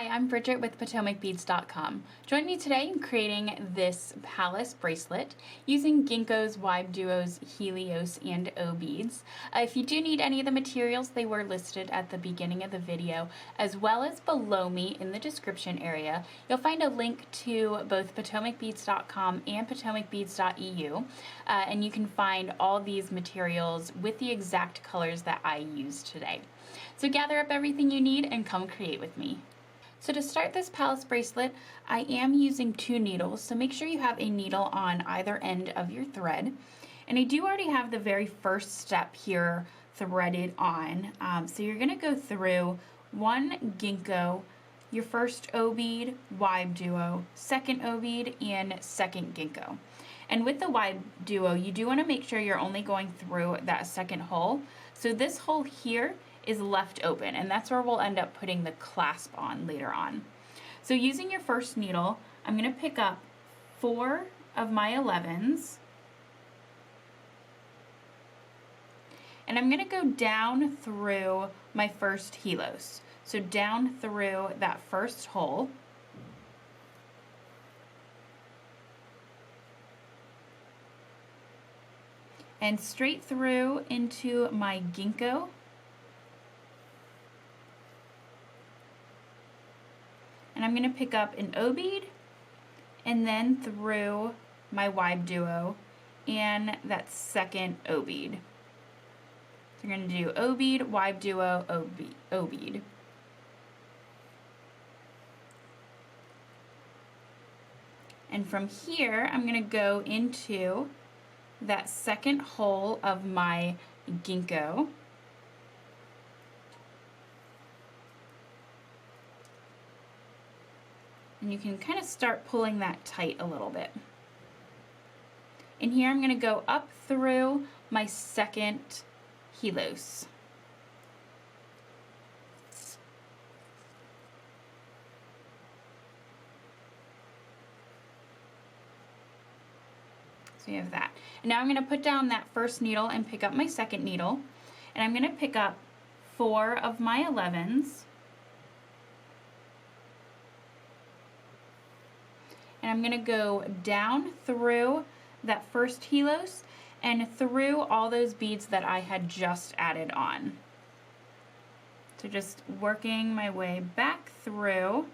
Hi, I'm Bridgette with PotomacBeads.com. Join me today in creating this Palace bracelet using Ginko's WibeDuo's Helios and O beads. If you do need any of the materials, they were listed at the beginning of the video, as well as below me in the description area. You'll find a link to both PotomacBeads.com and PotomacBeads.eu, and you can find all these materials with the exact colors that I used today. So gather up everything you need and come create with me. So to start this Palace bracelet, I am using 2 needles, so make sure you have a needle on either end of your thread. And I do already have the very first step here threaded on. So you're going to go through 1 Ginko, your first O bead, WibeDuo, second O bead, and second Ginko. And with the WibeDuo, you do want to make sure you're only going through that second hole. So this hole here is left open, and that's where we'll end up putting the clasp on later on. So using your first needle, I'm going to pick up 4 of my 11s, and I'm going to go down through my first Helios. So down through that first hole, and straight through into my Ginko. And I'm going to pick up an O bead and then through my WibeDuo and that second O bead. So you're going to do O bead, WibeDuo, O bead. And from here, I'm going to go into that second hole of my Ginko. And you can kind of start pulling that tight a little bit. And here I'm going to go up through my second Helios. So you have that. And now I'm going to put down that first needle and pick up my second needle. And I'm going to pick up 4 of my 11s. And I'm going to go down through that first Helios and through all those beads that I had just added on. So just working my way back through.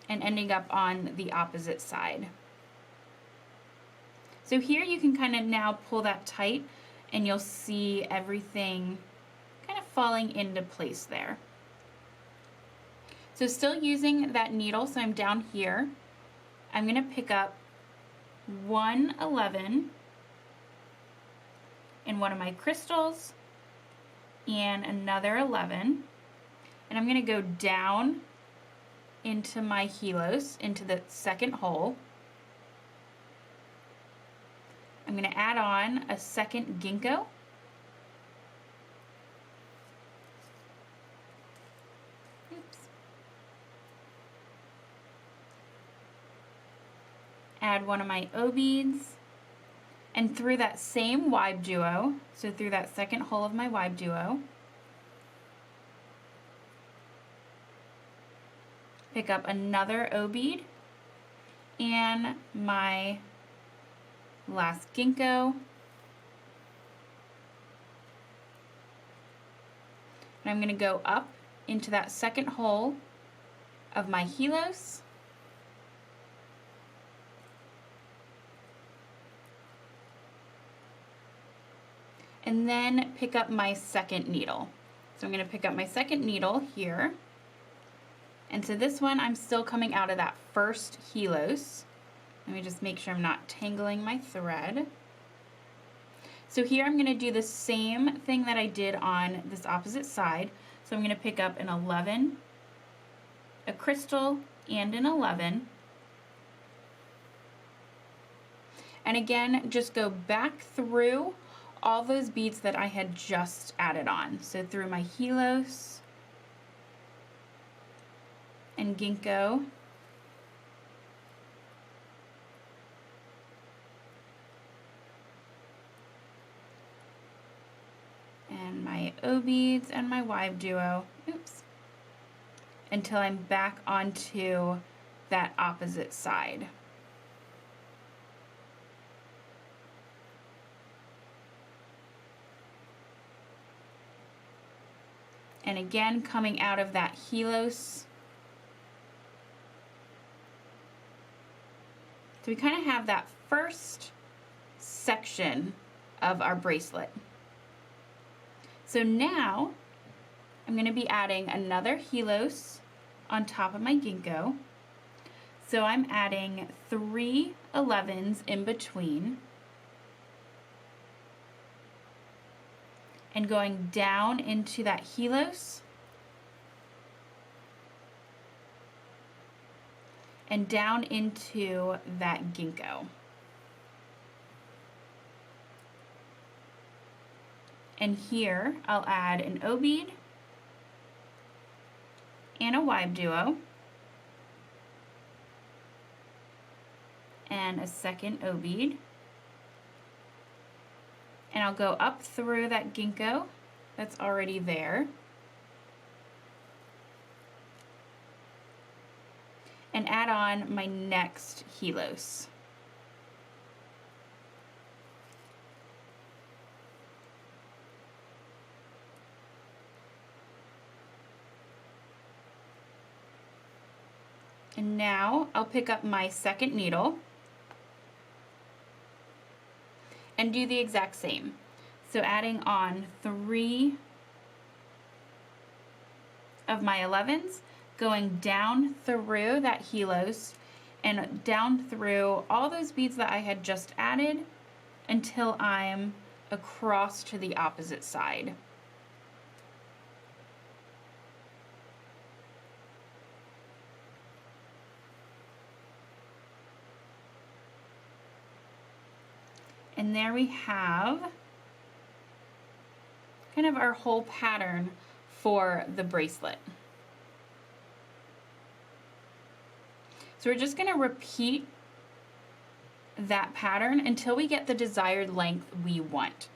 And ending up on the opposite side. So here you can kind of now pull that tight and you'll see everything kind of falling into place there. So still using that needle, so I'm down here, I'm going to pick up 1 11 in one of my crystals and another 11, and I'm going to go down into my Helios, into the second hole. I'm going to add on a second Ginko. Add one of my O beads, and through that same WibeDuo, so through that second hole of my WibeDuo, pick up another O bead and my last Ginko, and I'm going to go up into that second hole of my Helios, and then pick up my second needle. So I'm going to pick up my second needle here. And so this one, I'm still coming out of that first Helios. Let me just make sure I'm not tangling my thread. So here I'm going to do the same thing that I did on this opposite side. So I'm going to pick up an 11, a crystal, and an 11. And again, just go back through all those beads that I had just added on. So through my Helios and Ginko, and my O beads and my WibeDuo, oops, until I'm back onto that opposite side. And again, coming out of that Helios. So we kind of have that first section of our bracelet. So now I'm going to be adding another Helios on top of my Ginko. So I'm adding 3 11s in between and going down into that Helios and down into that Ginko. And here I'll add an O bead and a WibeDuo and a second O bead. And I'll go up through that Ginko that's already there and add on my next Helios. And now I'll pick up my second needle and do the exact same. So adding on 3 of my 11s, going down through that Helios and down through all those beads that I had just added until I'm across to the opposite side. And there we have kind of our whole pattern for the bracelet. So we're just going to repeat that pattern until we get the desired length we want.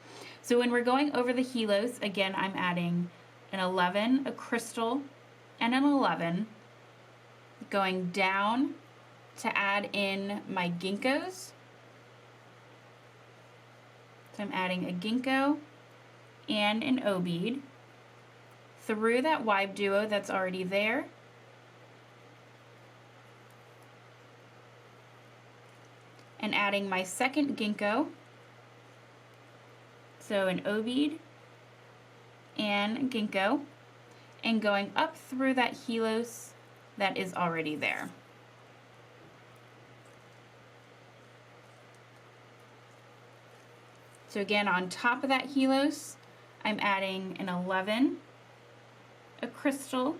So when we're going over the Helios, again, I'm adding an 11, a crystal, and an 11, going down to add in my Ginkos. So I'm adding a Ginko and an O bead through that WibeDuo that's already there, and adding my second Ginko, so an O bead and a Ginko, and going up through that Helios that is already there. So again, on top of that Helios, I'm adding an 11, a crystal,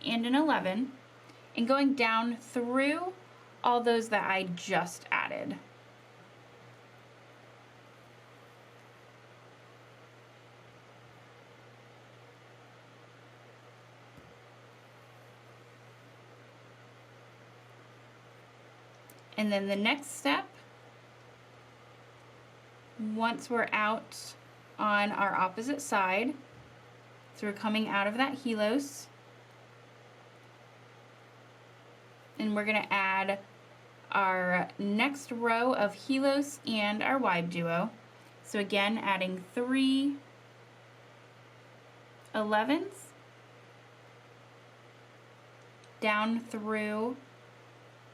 and an 11, and going down through all those that I just added. And then the next step, once we're out on our opposite side, so we're coming out of that Helios, and we're going to add our next row of Helios and our WibeDuo. So again, adding 3 11s down through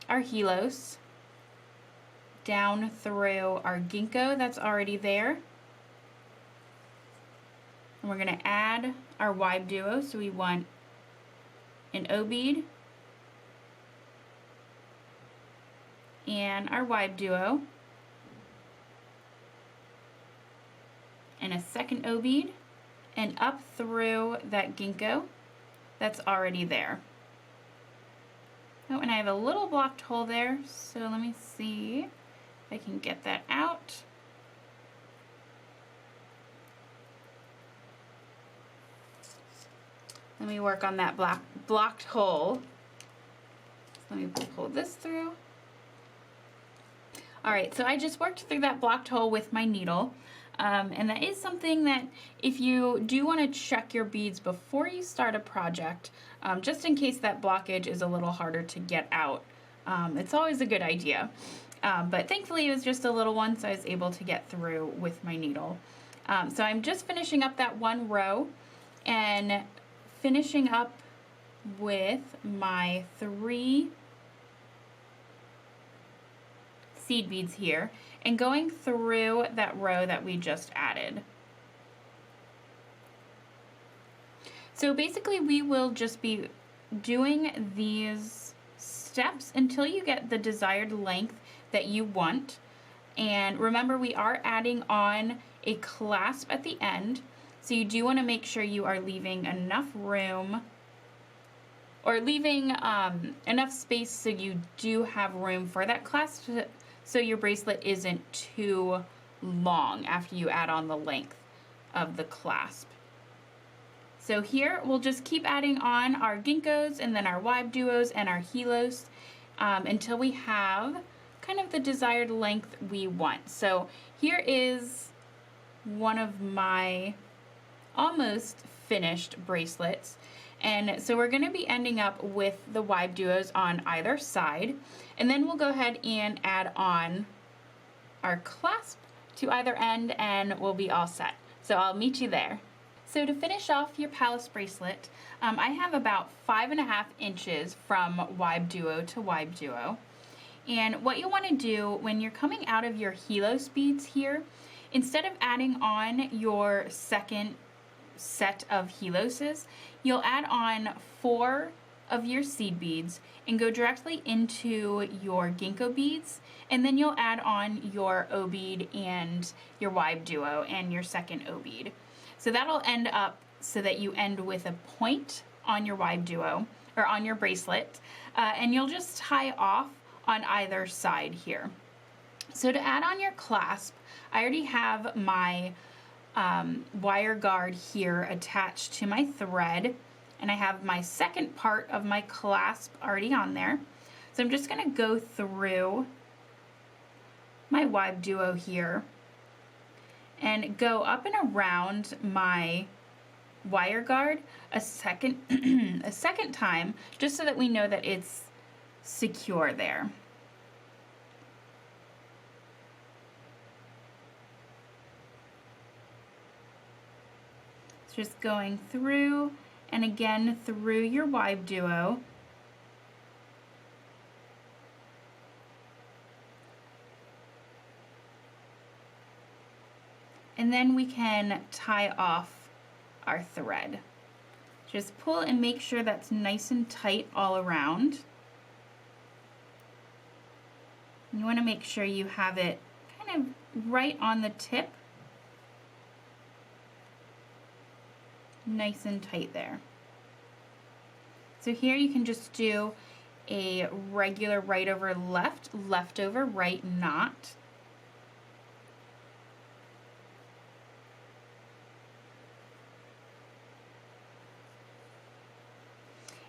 our Helios, down through our Ginko that's already there, and we're going to add our WibeDuo. So we want an O bead and our WibeDuo and a second O bead, and up through that Ginko that's already there. Oh, and I have a little blocked hole there, so let me see if I can get that out. Let me work on that blocked hole. Let me pull this through. All right, so I just worked through that blocked hole with my needle. And that is something that if you do want to check your beads before you start a project, just in case that blockage is a little harder to get out, it's always a good idea. But thankfully it was just a little one, so I was able to get through with my needle. So I'm just finishing up that one row and finishing up with my 3 seed beads here and going through that row that we just added. So basically we will just be doing these steps until you get the desired length that you want. And remember, we are adding on a clasp at the end, so you do want to make sure you are leaving enough room or leaving enough space so you do have room for that clasp, so your bracelet isn't too long after you add on the length of the clasp. So here we'll just keep adding on our Ginkos and then our WibeDuos and our Helios until we have kind of the desired length we want. So here is one of my almost finished bracelets. And so we're going to be ending up with the WibeDuos on either side. And then we'll go ahead and add on our clasp to either end and we'll be all set. So I'll meet you there. So to finish off your Palace bracelet, I have about 5.5 inches from WibeDuo to WibeDuo. And what you want to do when you're coming out of your Helios beads here, instead of adding on your second set of Helioses, you'll add on 4 of your seed beads and go directly into your Ginko beads, and then you'll add on your O bead and your WibeDuo and your second O bead. So that'll end up so that you end with a point on your WibeDuo or on your bracelet, and you'll just tie off on either side here. So to add on your clasp, I already have my wire guard here attached to my thread, and I have my second part of my clasp already on there. So I'm just going to go through my WibeDuo here and go up and around my wire guard a second time, just so that we know that it's secure there. It's just going through and again through your WibeDuo. And then we can tie off our thread. Just pull and make sure that's nice and tight all around. You want to make sure you have it kind of right on the tip. Nice and tight there. So here you can just do a regular right over left, left over right knot.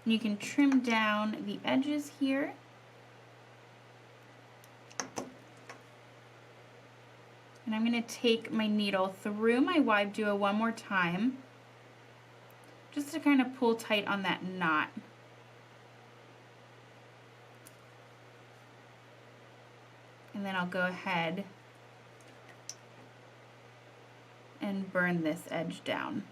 And you can trim down the edges here. And I'm going to take my needle through my WibeDuo one more time, just to kind of pull tight on that knot. And then I'll go ahead and burn this edge down.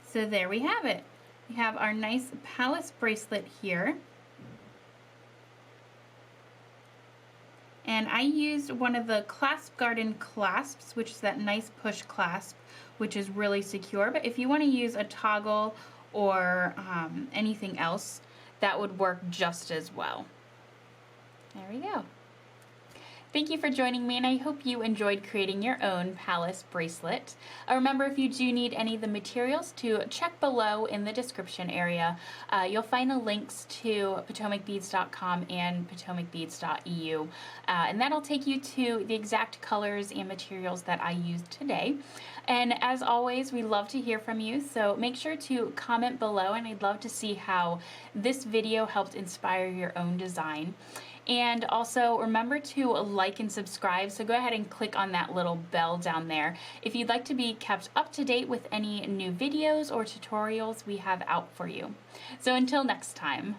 So there we have it. We have our nice Palace bracelet here. And I used one of the Clasp Garden clasps, which is that nice push clasp, which is really secure. But if you want to use a toggle or anything else, that would work just as well. There we go. Thank you for joining me, and I hope you enjoyed creating your own Palace bracelet. Remember, if you do need any of the materials, to check below in the description area. You'll find the links to PotomacBeads.com and PotomacBeads.eu, and that'll take you to the exact colors and materials that I used today. And as always, we love to hear from you, so make sure to comment below, and I'd love to see how this video helped inspire your own design. And also remember to like and subscribe, so go ahead and click on that little bell down there if you'd like to be kept up to date with any new videos or tutorials we have out for you. So until next time.